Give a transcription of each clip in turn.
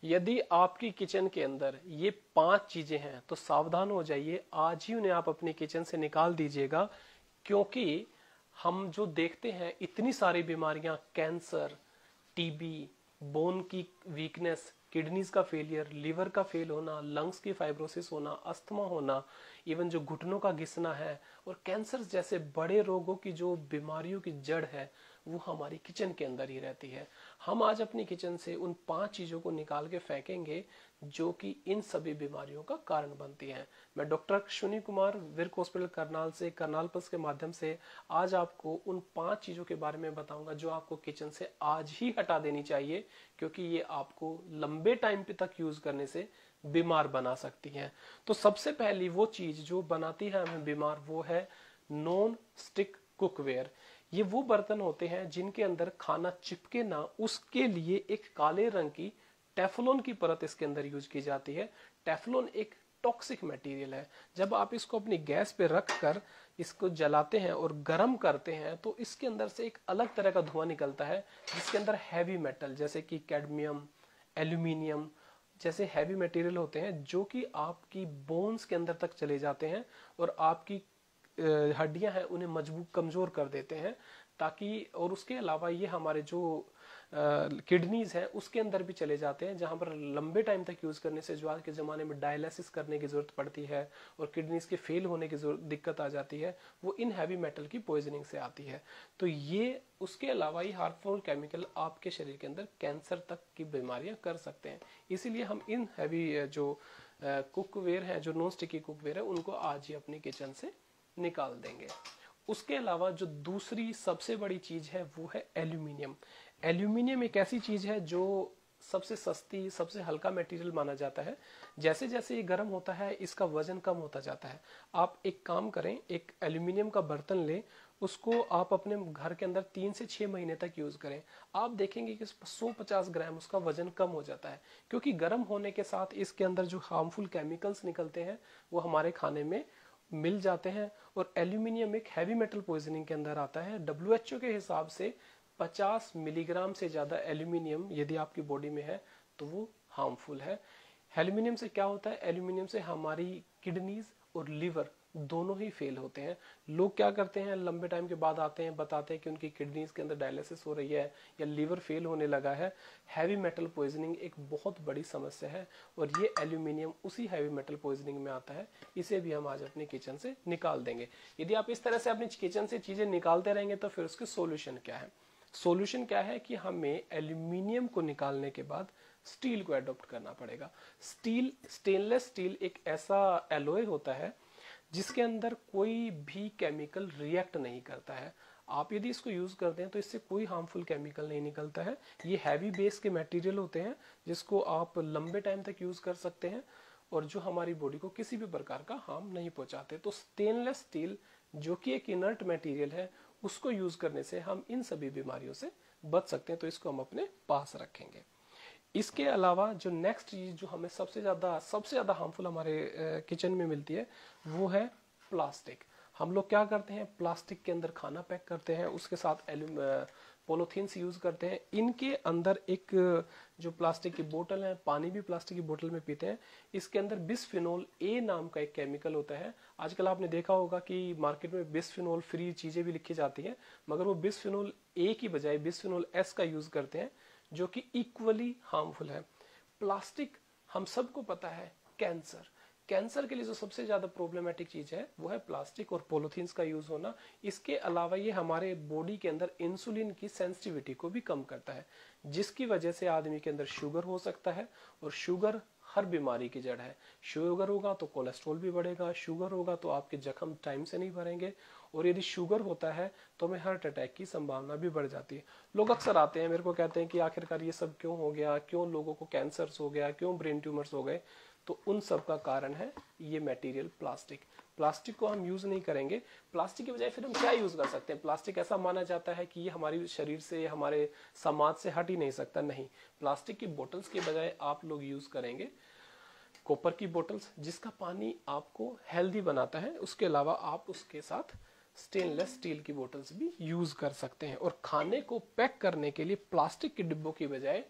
यदि आपकी किचन के अंदर ये 5 चीजें हैं तो सावधान हो जाइए, आज ही उन्हें आप अपनी किचन से निकाल दीजिएगा। क्योंकि हम जो देखते हैं इतनी सारी बीमारियां, कैंसर, टीबी, बोन की वीकनेस, किडनीज का फेलियर, लीवर का फेल होना, लंग्स की फाइब्रोसिस होना, अस्थमा होना, इवन जो घुटनों का घिसना है और कैंसर जैसे बड़े रोगों की जो बीमारियों की जड़ है वो हमारी किचन के अंदर ही रहती है। हम आज अपनी किचन से उन 5 चीजों को निकाल के फेंकेंगे जो कि इन सभी बीमारियों का कारण बनती हैं। मैं डॉक्टर अश्विनी कुमार, विर्क हॉस्पिटल करनाल से, करनाल प्लस के माध्यम से आज आपको उन 5 चीजों के बारे में बताऊंगा जो आपको किचन से आज ही हटा देनी चाहिए, क्योंकि ये आपको लंबे टाइम तक यूज करने से बीमार बना सकती हैं। तो सबसे पहली वो चीज जो बनाती है हमें बीमार, वो है नॉन स्टिक कुकवेयर। ये वो बर्तन होते हैं जिनके अंदर खाना चिपके ना, उसके लिए एक काले रंग की टेफ्लॉन की परत इसके अंदर यूज की जाती है। टेफ्लॉन एक टॉक्सिक मटेरियल है। जब आप इसको अपनी गैस पे रख कर इसको जलाते हैं और गर्म करते हैं तो इसके अंदर से एक अलग तरह का धुआं निकलता है, जिसके अंदर हैवी मेटल जैसे कि कैडमियम, एल्यूमिनियम जैसे हैवी मटेरियल होते हैं जो कि आपकी बोन्स के अंदर तक चले जाते हैं और आपकी हड्डियां हैं उन्हें मजबूत, कमजोर कर देते हैं। ताकि और उसके अलावा ये हमारे जो किडनीज है उसके अंदर भी चले जाते हैं, जहां पर लंबे टाइम तक यूज करने से जो आज के जमाने में डायलिसिस करने की जरूरत पड़ती है और किडनीज के फेल होने की दिक्कत आ जाती है, वो इन हैवी मेटल की पॉइजनिंग से आती है। तो ये उसके अलावा ये हार्मफुल केमिकल आपके शरीर के अंदर कैंसर तक की बीमारियां कर सकते हैं। इसीलिए हम इन हैवी जो कुकवेयर है, जो नॉन स्टिकी कुकवेयर है, उनको आज ही अपनी किचन से निकाल देंगे। उसके अलावा जो दूसरी सबसे बड़ी चीज है वो है एल्यूमिनियम। एल्यूमिनियम एक ऐसी चीज है जो सबसे सस्ती, सबसे हल्का मटेरियल माना जाता है। जैसे जैसे ये गर्म होता है इसका वजन कम होता जाता है। आप एक काम करें, एक एल्यूमिनियम का बर्तन लें, उसको आप अपने घर के अंदर 3 से 6 महीने तक यूज करें। आप देखेंगे कि 150 ग्राम उसका वजन कम हो जाता है, क्योंकि गर्म होने के साथ इसके अंदर जो हार्मफुल केमिकल्स निकलते हैं वो हमारे खाने में मिल जाते हैं। और एल्यूमिनियम एक हैवी मेटल पॉइजनिंग के अंदर आता है। डब्ल्यूएचओ के हिसाब से 50 मिलीग्राम से ज्यादा एल्यूमिनियम यदि आपकी बॉडी में है तो वो हार्मफुल है। एल्यूमिनियम से क्या होता है, एल्यूमिनियम से हमारी किडनीज और लिवर दोनों ही फेल होते हैं। लोग क्या करते हैं, लंबे टाइम के बाद आते हैं, बताते हैं कि उनकी किडनीज के अंदर डायलिसिस हो रही है या लिवर फेल होने लगा है। हैवी मेटल पॉइजनिंग एक बहुत बड़ी समस्या है और ये एल्यूमिनियम उसी हैवी मेटल पॉइजनिंग में आता है। इसे भी हम आज अपनी किचन से निकाल देंगे। यदि आप इस तरह से अपनी किचन से चीजें निकालते रहेंगे तो फिर उसके सॉल्यूशन क्या है? सॉल्यूशन क्या है कि हमें एल्यूमिनियम को निकालने के बाद स्टील को अडॉप्ट करना पड़ेगा। स्टील, स्टेनलेस स्टील एक ऐसा एलॉय होता है जिसके अंदर कोई भी केमिकल रिएक्ट नहीं करता है। आप यदि इसको यूज करते हैं तो इससे कोई हार्मफुल केमिकल नहीं निकलता है। ये हैवी बेस के मटेरियल होते हैं जिसको आप लंबे टाइम तक यूज कर सकते हैं और जो हमारी बॉडी को किसी भी प्रकार का हार्म नहीं पहुंचाते। तो स्टेनलेस स्टील जो कि एक इनर्ट मटेरियल है, उसको यूज करने से हम इन सभी बीमारियों से बच सकते हैं। तो इसको हम अपने पास रखेंगे। इसके अलावा जो नेक्स्ट चीज जो हमें सबसे ज्यादा हार्मफुल हमारे किचन में मिलती है वो है प्लास्टिक। हम लोग क्या करते हैं, प्लास्टिक के अंदर खाना पैक करते हैं, उसके साथ पॉलीथीन्स यूज करते हैं। इनके अंदर एक जो प्लास्टिक की बोतल है, पानी भी प्लास्टिक की बोतल में पीते हैं, इसके अंदर बिस्फिनोल ए नाम का एक केमिकल होता है। आजकल आपने देखा होगा कि मार्केट में बिस्फिनोल फ्री चीजें भी लिखी जाती हैं, मगर वो बिस्फिनोल ए की बजाय बिस्फिनोल एस का यूज करते हैं, जो कि इक्वली हार्मफुल है। प्लास्टिक हम सबको पता है कैंसर के लिए जो सबसे ज्यादा प्रॉब्लमेटिक चीज है वो है प्लास्टिक और पॉलीथीन्स का यूज होना। इसके अलावा ये हमारे बॉडी के अंदर इंसुलिन की सेंसिटिविटी को भी कम करता है, जिसकी वजह से आदमी के अंदर शुगर हो सकता है। और शुगर हर बीमारी की जड़ है। शुगर होगा तो कोलेस्ट्रॉल भी बढ़ेगा, शुगर होगा तो आपके जख्म टाइम से नहीं भरेंगे, और यदि शुगर होता है तो हमें हार्ट अटैक की संभावना भी बढ़ जाती है। लोग अक्सर आते हैं मेरे को, कहते हैं कि आखिरकार ये सब क्यों हो गया, क्यों लोगों को कैंसर्स हो गया, क्यों ब्रेन ट्यूमर्स हो गए। तो उन सब का कारण है ये मटेरियल प्लास्टिक। प्लास्टिक को हम यूज नहीं करेंगे। प्लास्टिक की बजाय फिर हम क्या यूज कर सकते हैं? प्लास्टिक ऐसा माना जाता है कि ये हमारे शरीर से, हमारे समाज से हट ही नहीं सकता। नहीं, प्लास्टिक की बोतल्स के बजाय आप लोग यूज करेंगे कॉपर की बोतल्स, जिसका पानी आपको हेल्दी बनाता है। उसके अलावा आप उसके साथ स्टेनलेस स्टील की बोतल्स भी यूज कर सकते हैं। और खाने को पैक करने के लिए प्लास्टिक के डिब्बों की बजाय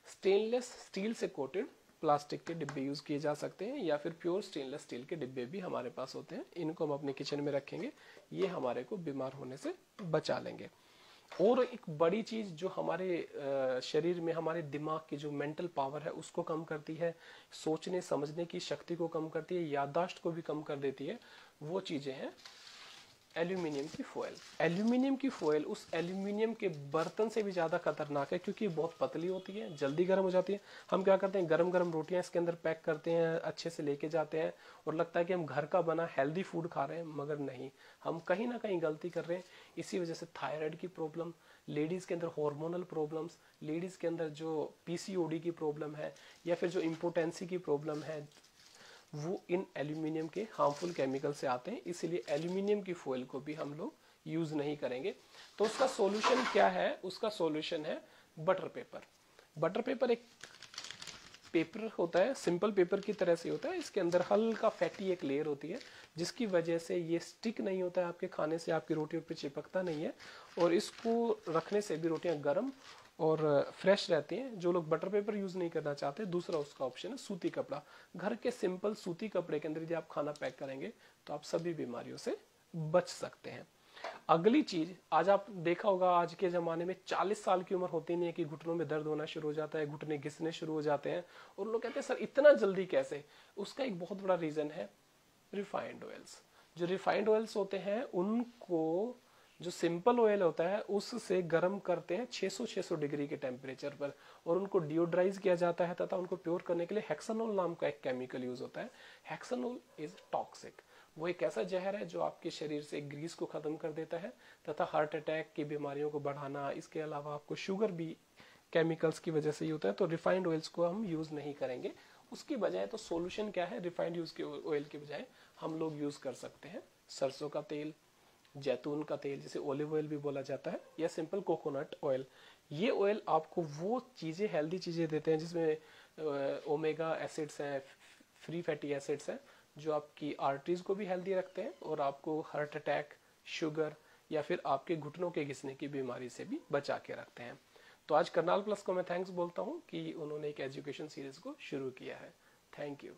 स्टेनलेस स्टील से कोटेड प्लास्टिक के डिब्बे यूज किए जा सकते हैं, या फिर प्योर स्टेनलेस स्टील के डिब्बे भी हमारे पास होते हैं। इनको हम अपने किचन में रखेंगे, ये हमारे को बीमार होने से बचा लेंगे। और एक बड़ी चीज जो हमारे शरीर में हमारे दिमाग की जो मेंटल पावर है उसको कम करती है, सोचने समझने की शक्ति को कम करती है, याददाश्त को भी कम कर देती है, वो चीजें हैं एल्यूमिनियम की फॉयल। एल्यूमिनियम की फॉयल उस एल्यूमिनियम के बर्तन से भी ज्यादा खतरनाक है, क्योंकि ये बहुत पतली होती है, जल्दी गर्म हो जाती है। हम क्या करते हैं, गरम गरम रोटियां इसके अंदर पैक करते हैं, अच्छे से लेके जाते हैं और लगता है कि हम घर का बना हेल्दी फूड खा रहे हैं, मगर नहीं, हम कहीं ना कहीं गलती कर रहे हैं। इसी वजह से थायराइड की प्रॉब्लम, लेडीज के अंदर हार्मोनल प्रॉब्लम्स, लेडीज के अंदर जो पीसीओडी की प्रॉब्लम है, या फिर जो इम्पोर्टेंसी की प्रॉब्लम है, वो इन एल्यूमिनियम के हार्मफुल केमिकल से आते हैं। इसलिए एल्यूमिनियम की फॉयल को भी हम लोग यूज नहीं करेंगे। तो उसका सॉल्यूशन क्या है? उसका सॉल्यूशन है बटर पेपर। बटर पेपर एक पेपर होता है, सिंपल पेपर की तरह से होता है, इसके अंदर हल्का फैटी एक लेयर होती है, जिसकी वजह से ये स्टिक नहीं होता है आपके खाने से, आपकी रोटियों पे चिपकता नहीं है, और इसको रखने से भी रोटियां गर्म और फ्रेश रहती हैं। जो लोग बटर पेपर यूज नहीं करना चाहते, दूसरा उसका ऑप्शन है सूती कपड़ा। घर के सिंपल सूती कपड़े के अंदर यदि आप खाना पैक करेंगे तो आप सभी बीमारियों से बच सकते हैं। अगली चीज, आज आप देखा होगा आज के जमाने में 40 साल की उम्र होती नहीं है कि घुटनों में दर्द होना शुरू हो जाता है, घुटने घिसने शुरू हो जाते हैं, और लोग कहते हैं सर इतना जल्दी कैसे? उसका एक बहुत बड़ा रीजन है रिफाइंड ऑयल्स। जो रिफाइंड ऑयल्स होते हैं उनको जो सिंपल ऑयल होता है उससे गर्म करते हैं 600 डिग्री के टेम्परेचर पर, और उनको डिओड्राइज किया जाता है, तथा उनको प्योर करने के लिए हेक्सानोल नाम का एक केमिकल यूज होता है। हेक्सानोल इज टॉक्सिक। वो एक ऐसा जहर है जो आपके शरीर से ग्रीस को खत्म कर देता है, तथा हार्ट अटैक की बीमारियों को बढ़ाना, इसके अलावा आपको शुगर भी केमिकल्स की वजह से ही होता है। तो रिफाइंड ऑयल्स को हम यूज नहीं करेंगे। उसकी बजाय तो सोल्यूशन क्या है? रिफाइंड यूज के ऑयल के बजाय हम लोग यूज कर सकते हैं सरसों का तेल, जैतून का तेल जिसे ऑलिव ऑयल भी बोला जाता है, या सिंपल कोकोनट ऑयल। ये ऑयल आपको वो चीजें, हेल्दी चीजें देते हैं जिसमें ओमेगा एसिड्स हैं, फ्री फैटी एसिड्स हैं, जो आपकी आर्टरीज को भी हेल्दी रखते हैं और आपको हार्ट अटैक, शुगर या फिर आपके घुटनों के घिसने की बीमारी से भी बचा के रखते हैं। तो आज करनाल प्लस को मैं थैंक्स बोलता हूँ कि उन्होंने एक एजुकेशन सीरीज को शुरू किया है। Thank you.